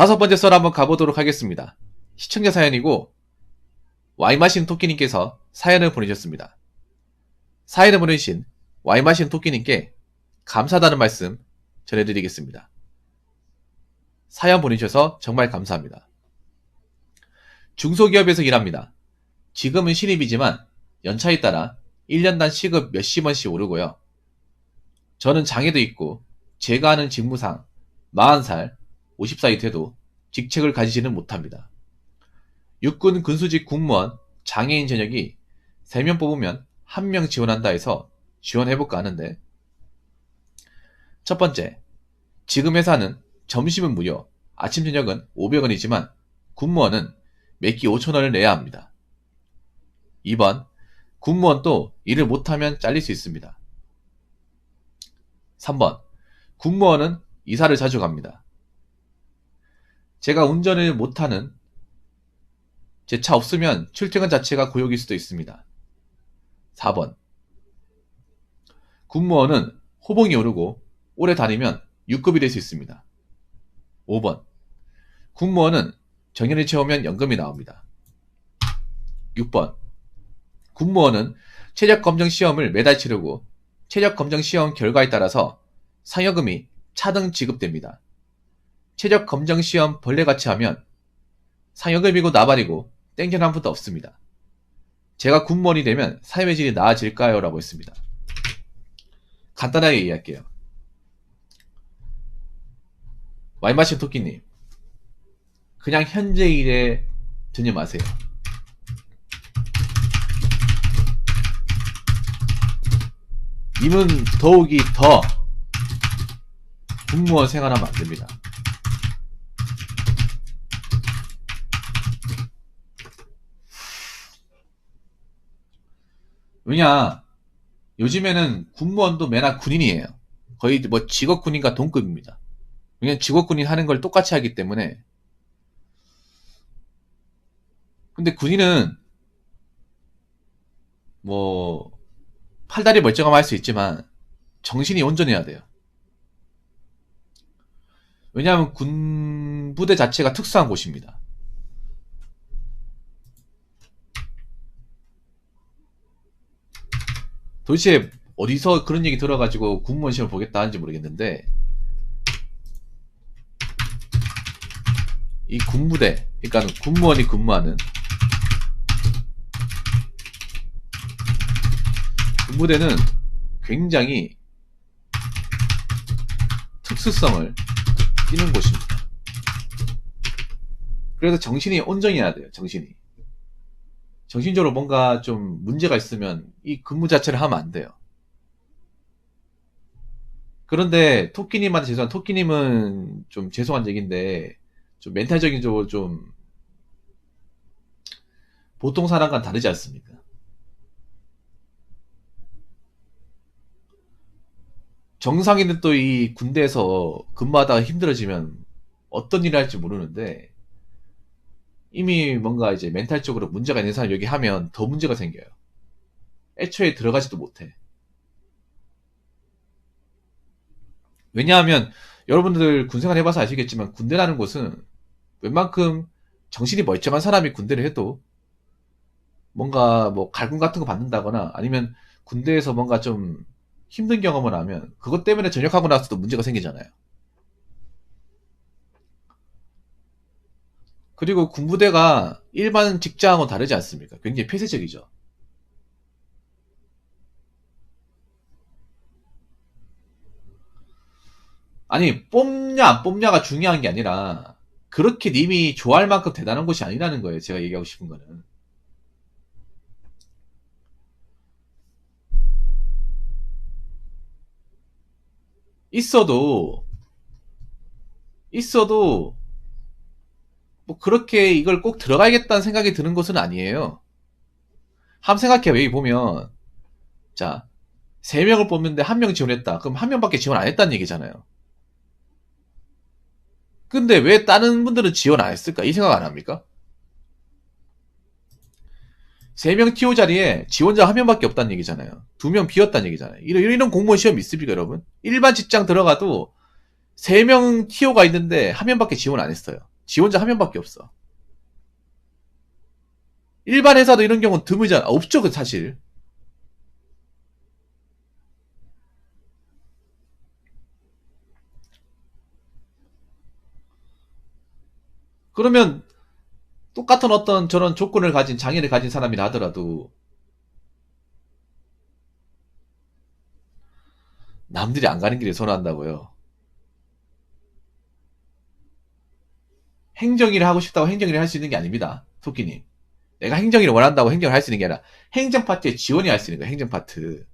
5번째 썰 한번 가보도록 하겠습니다. 시청자 사연이고 와인 마시는 토끼님께서 사연을 보내셨습니다. 사연을 보내주신 와인 마시는 토끼님께 감사하다는 말씀 전해드리겠습니다. 사연 보내주셔서 정말 감사합니다. 중소기업에서 일합니다. 지금은 신입이지만 연차에 따라 1년당 시급 몇십 원씩 오르고요. 저는 장애도 있고 제가 하는 직무상 40살, 50살이 돼도 직책을 가지지는 못합니다. 육군 군수직 공무원 장애인 전역이 3명 뽑으면 1명 지원한다 해서 지원해볼까 하는데, 첫 번째, 지금 회사는 점심은 무료, 아침 저녁은 500원이지만 군무원은 매끼 5,000원을 내야 합니다. 2번, 군무원도 일을 못하면 잘릴 수 있습니다. 3번, 군무원은 이사를 자주 갑니다. 제가 운전을 못하는, 제 차 없으면 출퇴근 자체가 고역일 수도 있습니다. 4번, 군무원은 호봉이 오르고 오래 다니면 6급이 될 수 있습니다. 5번, 군무원은 정년을 채우면 연금이 나옵니다. 6번, 군무원은 체력검정 시험을 매달 치르고 체력검정 시험 결과에 따라서 상여금이 차등 지급됩니다. 체력검정 시험 벌레같이 하면 상여금이고 나발이고 땡전 한 푼도 없습니다. 제가 군무원이 되면 삶의 질이 나아질까요? 라고 했습니다. 간단하게 얘기할게요. 와인 마신 토끼님, 그냥 현재 일에 전념하세요. 님은 더욱이 더 군무원 생활하면 안 됩니다. 왜냐, 요즘에는 군무원도 매나 군인이에요. 거의 뭐 직업군인과 동급입니다. 왜냐면 직업군인 하는 걸 똑같이 하기 때문에. 근데 군인은 뭐 팔다리 멀쩡하면 할 수 있지만 정신이 온전해야 돼요. 왜냐하면 군부대 자체가 특수한 곳입니다. 도대체 어디서 그런 얘기 들어가지고 군무원 시험 보겠다 하는지 모르겠는데, 이 군부대, 그러니까 군무원이 근무하는 군부대는 굉장히 특수성을 띠는 곳입니다. 그래서 정신이 온전해야 돼요. 정신적으로 뭔가 좀 문제가 있으면 이 근무 자체를 하면 안 돼요. 그런데 토끼님한테 죄송한, 토끼님은 좀 죄송한 얘기인데 좀 멘탈적인 쪽으로 좀 보통 사람과는 다르지 않습니까? 정상인은 또 이 군대에서 근무하다가 힘들어지면 어떤 일을 할지 모르는데, 이미 뭔가 이제 멘탈적으로 문제가 있는 사람 여기 하면 더 문제가 생겨요. 애초에 들어가지도 못해. 왜냐하면 여러분들 군생활 해봐서 아시겠지만 군대라는 곳은 웬만큼 정신이 멀쩡한 사람이 군대를 해도 뭔가 뭐 갈굼 같은 거 받는다거나 아니면 군대에서 뭔가 좀 힘든 경험을 하면 그것 때문에 전역하고 나서도 문제가 생기잖아요. 그리고 군부대가 일반 직장하고 다르지 않습니까? 굉장히 폐쇄적이죠. 아니, 뽑냐 안 뽑냐가 중요한 게 아니라 그렇게 님이 좋아할 만큼 대단한 곳이 아니라는 거예요. 제가 얘기하고 싶은 거는. 있어도 뭐 그렇게 이걸 꼭 들어가야겠다는 생각이 드는 것은 아니에요. 한번 생각해요. 여기 보면 자, 3명을 뽑는데 1명 지원했다. 그럼 1명밖에 지원 안 했다는 얘기잖아요. 근데 왜 다른 분들은 지원 안 했을까? 이 생각 안 합니까? 3명 TO 자리에 지원자 1명밖에 없다는 얘기잖아요. 2명 비었다는 얘기잖아요. 이런 공무원 시험 있습니까, 여러분? 일반 직장 들어가도 3명 TO가 있는데 1명밖에 지원 안 했어요. 지원자 한 명밖에 없어. 일반 회사도 이런 경우는 드물잖아. 없죠, 그 사실. 그러면 똑같은 어떤 저런 조건을 가진 장애를 가진 사람이라 하더라도 남들이 안 가는 길에 선호한다고요. 행정일을 하고 싶다고 행정일을 할 수 있는 게 아닙니다. 토끼님. 내가 행정일을 원한다고 행정을 할 수 있는 게 아니라 행정 파트에 지원이 할 수 있는 거예요. 행정 파트.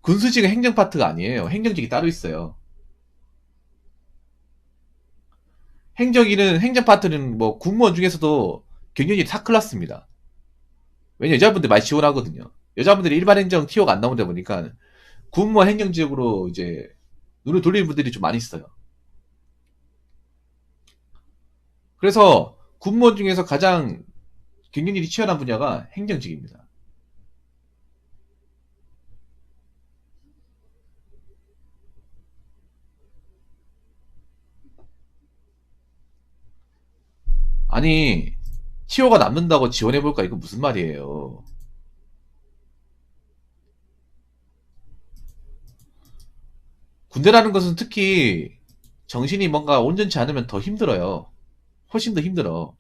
군수직은 행정 파트가 아니에요. 행정직이 따로 있어요. 행정일은 행정 파트는 뭐 군무원 중에서도 경영일이 다 클래스입니다. 왜냐 여자분들 많이 지원하거든요. 여자분들이 일반 행정 티오가 안 나오다 보니까 군무원 행정직으로 이제 눈을 돌리는 분들이 좀 많이 있어요. 그래서 군무원 중에서 가장 경영일이 치열한 분야가 행정직입니다. 아니 티오가 남는다고 지원해볼까 이거 무슨 말이에요. 군대라는 것은 특히 정신이 뭔가 온전치 않으면 더 힘들어요. 훨씬 더 힘들어.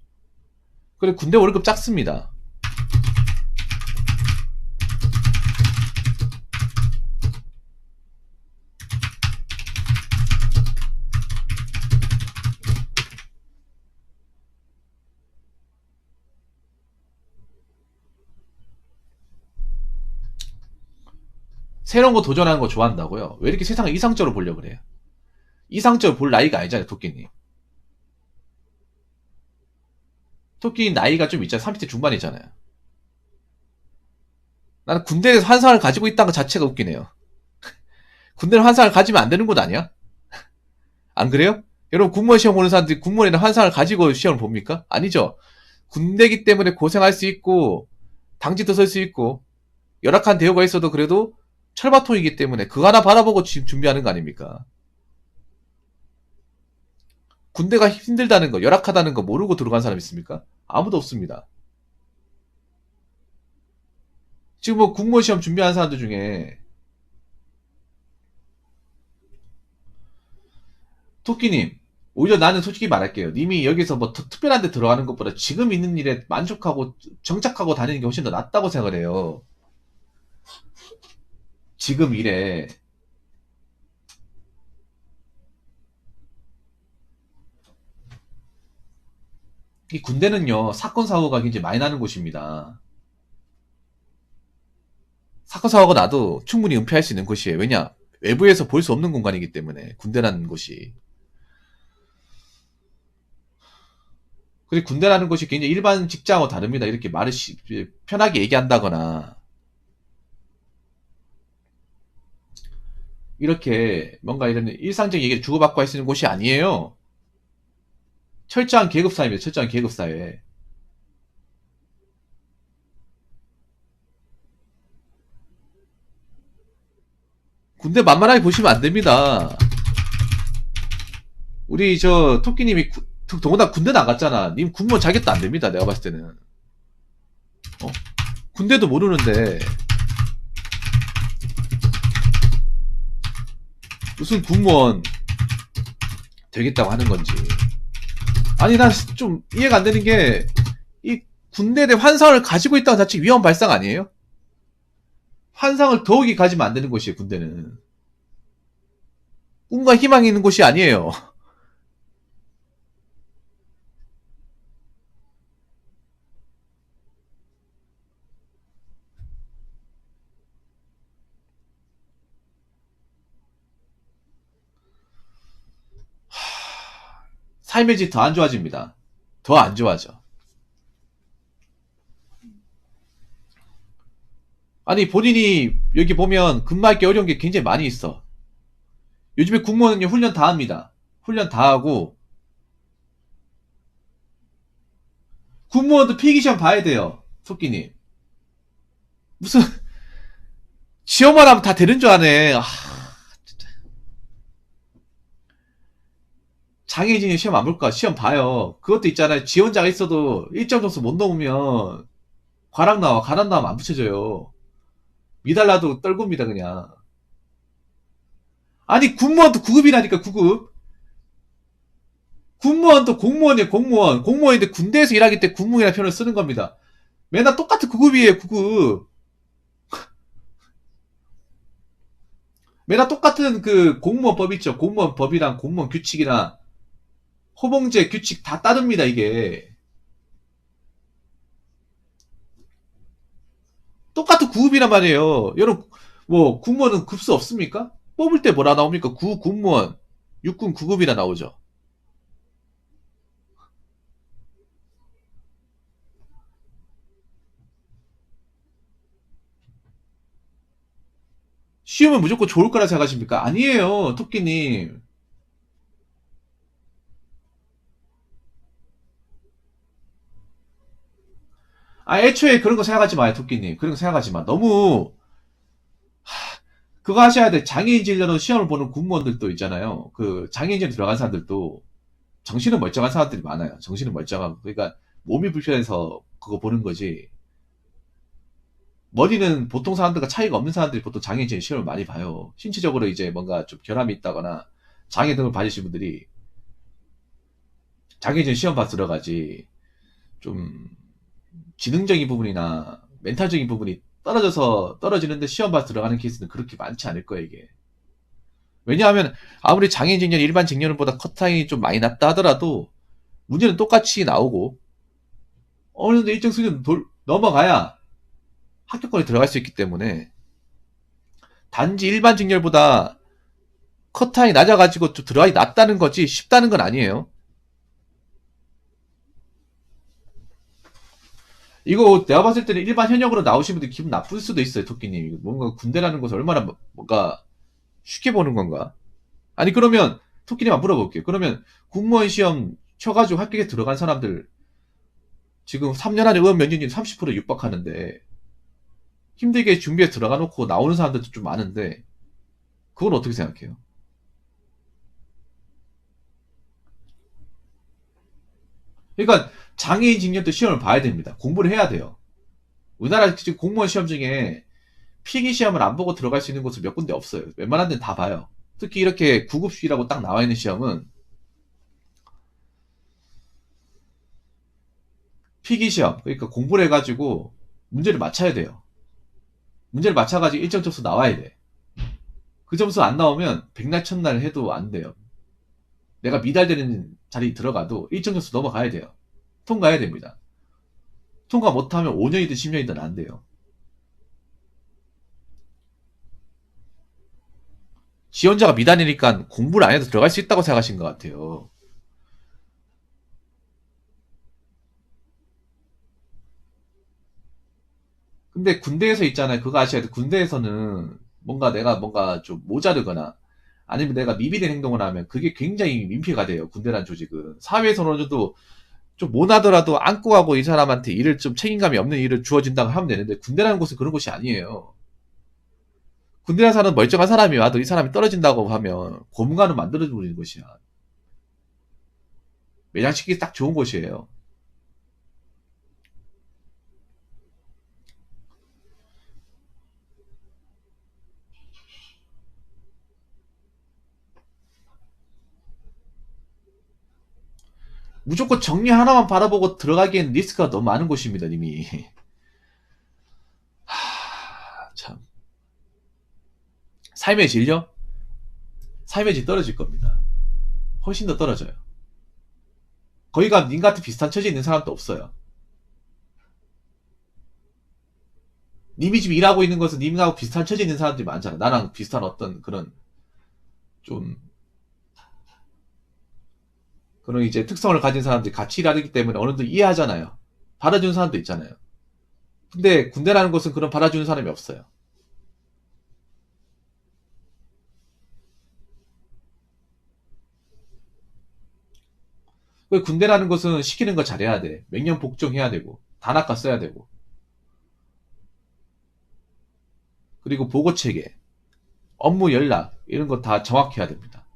그래 군대 월급 작습니다. 새로운 거 도전하는 거 좋아한다고요? 왜 이렇게 세상을 이상적으로 보려고 그래요? 이상적으로 볼 나이가 아니잖아요, 토끼님. 토끼 나이가 좀 있잖아요. 30대 중반이잖아요. 나는 군대에서 환상을 가지고 있다는 것 자체가 웃기네요. 군대는 환상을 가지면 안 되는 곳 아니야? 안 그래요? 여러분 군무원 시험 보는 사람들이 군무원이나 환상을 가지고 시험을 봅니까? 아니죠. 군대기 때문에 고생할 수 있고 당직도 설 수 있고 열악한 대우가 있어도 그래도 철바통이기 때문에 그거 하나 바라보고 지금 준비하는 거 아닙니까? 군대가 힘들다는 거, 열악하다는 거 모르고 들어간 사람 있습니까? 아무도 없습니다. 지금 뭐 국무원 시험 준비하는 사람들 중에 토끼님, 오히려 나는 솔직히 말할게요. 님이 여기서 뭐 특별한 데 들어가는 것보다 지금 있는 일에 만족하고 정착하고 다니는 게 훨씬 더 낫다고 생각을 해요. 지금 일에. 이 군대는요, 사건, 사고가 굉장히 많이 나는 곳입니다. 사건, 사고가 나도 충분히 은폐할 수 있는 곳이에요. 왜냐? 외부에서 볼 수 없는 공간이기 때문에, 군대라는 곳이. 그리고 군대라는 곳이 굉장히 일반 직장하고 다릅니다. 이렇게 말을 편하게 얘기한다거나, 이렇게 뭔가 이런 일상적인 얘기를 주고받고 할 수 있는 곳이 아니에요. 철저한 계급사회입니다. 철저한 계급사회. 군대 만만하게 보시면 안 됩니다. 우리 저 토끼님이 더구나 군대 나갔잖아. 님 군무원 자격도 안 됩니다. 내가 봤을 때는. 어? 군대도 모르는데 무슨 군무원 되겠다고 하는 건지. 아니 난 좀 이해가 안 되는 게 이 군대에 대한 환상을 가지고 있다는 자체 위험 발상 아니에요? 환상을 더욱이 가지면 안 되는 곳이에요. 군대는. 꿈과 희망이 있는 곳이 아니에요. 삶의 질 더 안 좋아집니다. 더 안 좋아져. 아니 본인이 여기 보면 근무하기 어려운 게 굉장히 많이 있어. 요즘에 군무원은요 훈련 다 합니다. 훈련 다 하고 군무원도 필기시험 봐야 돼요. 토끼님. 무슨 시험만 하면 다 되는 줄 아네. 진짜. 장애인이 시험 안 볼까? 시험 봐요. 그것도 있잖아요. 지원자가 있어도 일정 점수 못 넘으면 과락 나와. 가락 나오면 안 붙여줘요. 미달라도 떨굽니다, 그냥. 아니, 군무원도 9급이라니까, 9급. 군무원도 공무원이에요, 공무원. 공무원인데 군대에서 일하기 때문에 군무원이라는 표현을 쓰는 겁니다. 맨날 똑같은 9급이에요, 9급. 맨날 똑같은 그 공무원법 있죠. 공무원법이랑 공무원 규칙이랑 호봉제 규칙 다 따릅니다, 이게. 똑같은 9급이란 말이에요. 여러분, 뭐, 군무원은 급수 없습니까? 뽑을 때 뭐라 나옵니까? 군무원, 육군 9급이라 나오죠. 시험은 무조건 좋을 거라 생각하십니까? 아니에요, 토끼님. 아, 애초에 그런 거 생각하지 마요, 토끼님. 그런 거 생각하지 마. 너무, 그거 하셔야 돼. 장애인 진료로 시험을 보는 군무원들도 있잖아요. 그, 장애인 진료 들어간 사람들도 정신은 멀쩡한 사람들이 많아요. 정신은 멀쩡하고. 그러니까 몸이 불편해서 그거 보는 거지. 머리는 보통 사람들과 차이가 없는 사람들이 보통 장애인 진료 시험을 많이 봐요. 신체적으로 이제 뭔가 좀 결함이 있다거나 장애 등을 받으신 분들이 장애인 진료 시험 봐서 들어가지. 좀 지능적인 부분이나 멘탈적인 부분이 떨어져서 떨어지는데 시험 봐서 들어가는 케이스는 그렇게 많지 않을 거예요, 이게. 왜냐하면 아무리 장애인 직렬 일반 직렬보다 컷타임이 좀 많이 낮다 하더라도 문제는 똑같이 나오고 어느 정도 일정 수준 넘어가야 합격권에 들어갈 수 있기 때문에 단지 일반 직렬보다 컷타임이 낮아가지고 좀 들어가기 낮다는 거지 쉽다는 건 아니에요. 이거 내가 봤을 때는 일반 현역으로 나오신 분들 기분 나쁠 수도 있어요, 토끼님. 뭔가 군대라는 것을 얼마나 뭔가 쉽게 보는 건가? 아니 그러면 토끼님만 물어볼게요. 그러면 공무원 시험 쳐가지고 합격에 들어간 사람들 지금 3년 안에 의원 면접률 30% 육박하는데 힘들게 준비해 들어가 놓고 나오는 사람들도 좀 많은데 그건 어떻게 생각해요? 그러니까 장애인 직렬도 시험을 봐야 됩니다. 공부를 해야 돼요. 우리나라 지금 공무원 시험 중에 필기 시험을 안 보고 들어갈 수 있는 곳은 몇 군데 없어요. 웬만한 데는 다 봐요. 특히 이렇게 구급식이라고 딱 나와 있는 시험은 필기 시험, 그러니까 공부를 해가지고 문제를 맞춰야 돼요. 문제를 맞춰가지고 일정 점수 나와야 돼. 그 점수 안 나오면 백날 첫날 해도 안 돼요. 내가 미달되는 자리 들어가도 일정 점수 넘어가야 돼요. 통과해야 됩니다. 통과 못하면 5년이든 10년이든 안 돼요. 지원자가 미달이니까 공부를 안 해도 들어갈 수 있다고 생각하신 것 같아요. 근데 군대에서 있잖아요. 그거 아셔야 돼. 군대에서는 뭔가 내가 뭔가 좀 모자르거나 아니면 내가 미비된 행동을 하면 그게 굉장히 민폐가 돼요. 군대란 조직은. 사회에서는 어느 정도 좀 못하더라도 안고 가고 이 사람한테 일을 좀 책임감이 없는 일을 주어진다고 하면 되는데 군대라는 곳은 그런 곳이 아니에요. 군대라는 사람은 멀쩡한 사람이 와도 이 사람이 떨어진다고 하면 고문관을 만들어주는 곳이야. 매장시키기 딱 좋은 곳이에요. 무조건 정리 하나만 바라보고 들어가기엔 리스크가 너무 많은 곳입니다, 이미. 하, 참. 삶의 질요? 삶의 질 떨어질 겁니다. 훨씬 더 떨어져요. 거기가 님 같은 비슷한 처지에 있는 사람도 없어요. 님이 지금 일하고 있는 것은 님하고 비슷한 처지에 있는 사람들이 많잖아. 나랑 비슷한 어떤 그런 좀 그런 이제 특성을 가진 사람들이 같이 일하기 때문에 어느 정도 이해하잖아요. 받아주는 사람도 있잖아요. 근데 군대라는 곳은 그런 받아주는 사람이 없어요. 그 군대라는 곳은 시키는 거 잘해야 돼. 맹령 복종해야 되고 단학가 써야 되고 그리고 보고 체계, 업무 연락 이런 거 다 정확해야 됩니다.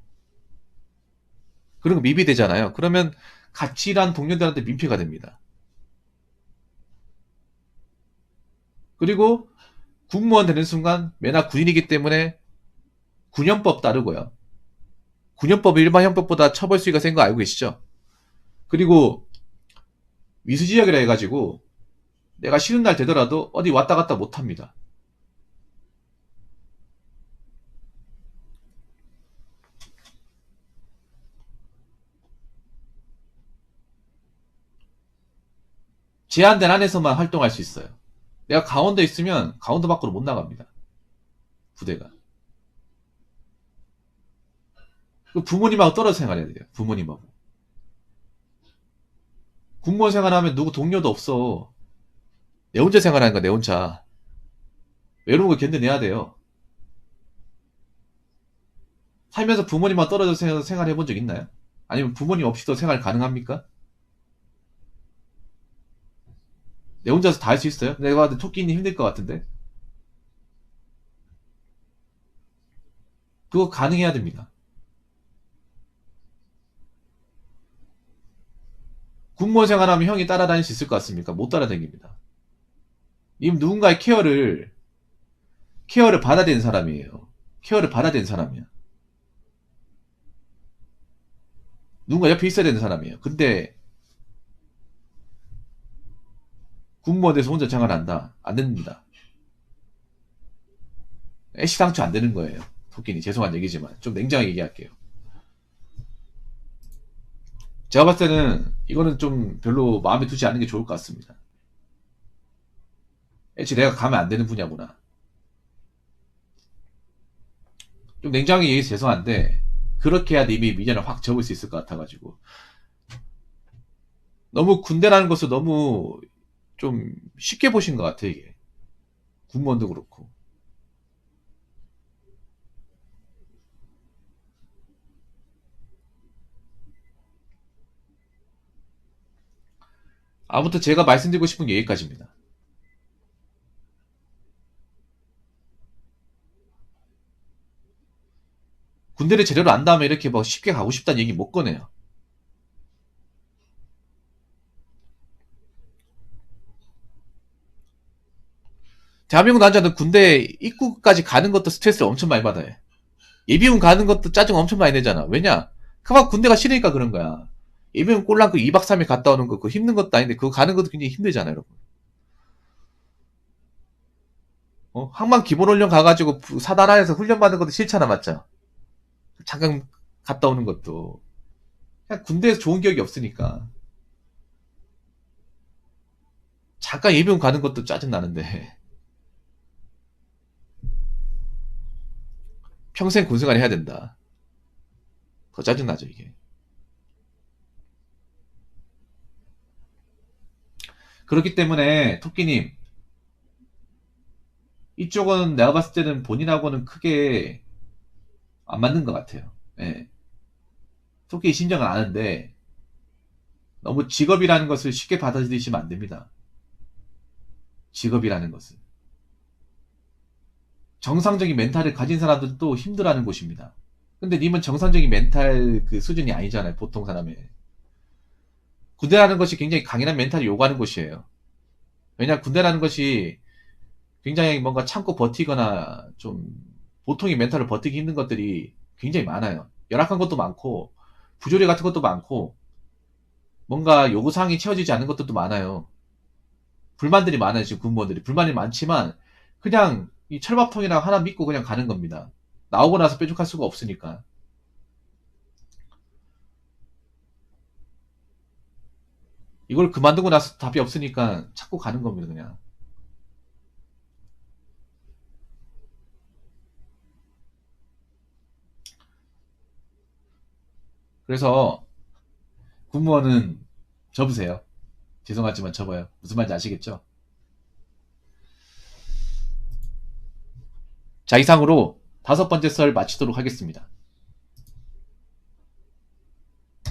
그런 거 미비되잖아요. 그러면 같이 일하는 동료들한테 민폐가 됩니다. 그리고 군무원 되는 순간 매나 군인이기 때문에 군형법 따르고요. 군형법이 일반 형법보다 처벌 수위가 센 거 알고 계시죠? 그리고 위수지역이라 해가지고 내가 쉬는 날 되더라도 어디 왔다 갔다 못 합니다. 제한된 안에서만 활동할 수 있어요. 내가 강원도에 있으면 강원도 밖으로 못 나갑니다. 부대가. 부모님하고 떨어져 생활해야 돼요. 부모님하고. 군무원 생활하면 누구 동료도 없어. 내 혼자 생활하는 거야, 내 혼자. 외로운 걸 견뎌내야 돼요. 살면서 부모님하고 떨어져 생활해 본 적 있나요? 아니면 부모님 없이도 생활 가능합니까? 내 혼자서 다 할 수 있어요? 내가 봐도 토끼님 힘들 것 같은데. 그거 가능해야 됩니다. 군무원 생활하면 형이 따라다닐 수 있을 것 같습니까? 못 따라다닙니다. 님 누군가의 케어를 받아야 되는 사람이에요. 케어를 받아야 되는 사람이야. 누군가 옆에 있어야 되는 사람이에요. 근데 군무원에서 혼자 생활한다? 안 됩니다. 애시당초 안 되는 거예요. 토끼니 죄송한 얘기지만 좀 냉정하게 얘기할게요. 제가 봤을 때는 이거는 좀 별로 마음에 두지 않는 게 좋을 것 같습니다. 애초에 내가 가면 안 되는 분야구나. 좀 냉정하게 얘기해서 죄송한데 그렇게 해야 님이 미련을 확 접을 수 있을 것 같아가지고 너무 군대라는 것을 너무 좀 쉽게 보신 것 같아 이게. 군무원도 그렇고. 아무튼 제가 말씀드리고 싶은 게 여기까지입니다. 군대를 제대로 안 다음에 이렇게 뭐 쉽게 가고 싶다는 얘기 못 꺼내요. 대한민국 남자는 군대 입구까지 가는 것도 스트레스를 엄청 많이 받아요. 예비군 가는 것도 짜증 엄청 많이 내잖아. 왜냐? 그만 군대가 싫으니까 그런 거야. 예비군 꼴랑 그 2박 3일 갔다 오는 거 그거 힘든 것도 아닌데 그거 가는 것도 굉장히 힘들잖아요, 여러분. 항만 기본훈련 가가지고 사단 안에서 훈련 받는 것도 싫잖아, 맞죠? 잠깐 갔다 오는 것도. 그냥 군대에서 좋은 기억이 없으니까. 잠깐 예비군 가는 것도 짜증 나는데. 평생 군생활 해야 된다. 더 짜증 나죠, 이게. 그렇기 때문에, 토끼님, 이쪽은 내가 봤을 때는 본인하고는 크게 안 맞는 것 같아요. 예. 토끼 심정은 아는데, 너무 직업이라는 것을 쉽게 받아들이시면 안 됩니다. 직업이라는 것을. 정상적인 멘탈을 가진 사람들도 힘들어하는 곳입니다. 근데 님은 정상적인 멘탈 그 수준이 아니잖아요. 보통 사람의. 군대라는 것이 굉장히 강인한 멘탈을 요구하는 곳이에요. 왜냐, 군대라는 것이 굉장히 뭔가 참고 버티거나 좀 보통의 멘탈을 버티기 힘든 것들이 굉장히 많아요. 열악한 것도 많고, 부조리 같은 것도 많고, 뭔가 요구사항이 채워지지 않는 것들도 많아요. 불만들이 많아요, 지금 군무원들이. 불만이 많지만, 그냥 이 철밥통이랑 하나 믿고 그냥 가는 겁니다. 나오고 나서 뾰족할 수가 없으니까. 이걸 그만두고 나서 답이 없으니까 찾고 가는 겁니다, 그냥. 그래서 군무원은 접으세요. 죄송하지만 접어요. 무슨 말인지 아시겠죠? 자, 이상으로 5번째 썰 마치도록 하겠습니다.